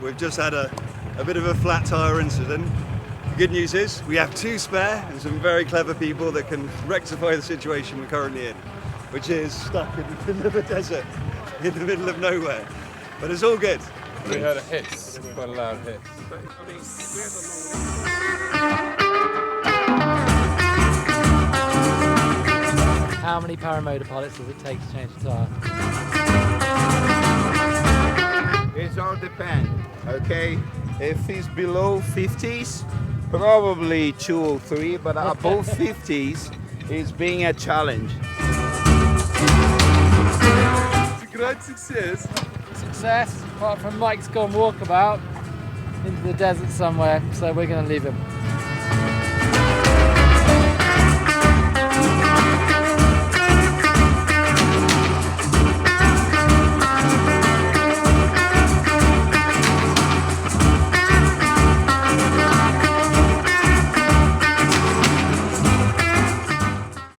we've just had a bit of a flat tyre incident. The good news is we have 2 spare and some very clever people that can rectify the situation we're currently in, which is stuck in the middle of a desert, in the middle of nowhere. But it's all good. We heard a hiss, quite a loud hiss. How many paramotor pilots does it take to change a tyre? It all depends, okay? If it's below 50s, probably 2 or 3, but above 50s, it's being a challenge. It's a great success. Success, apart from Mike's gone walkabout into the desert somewhere, so we're going to leave him.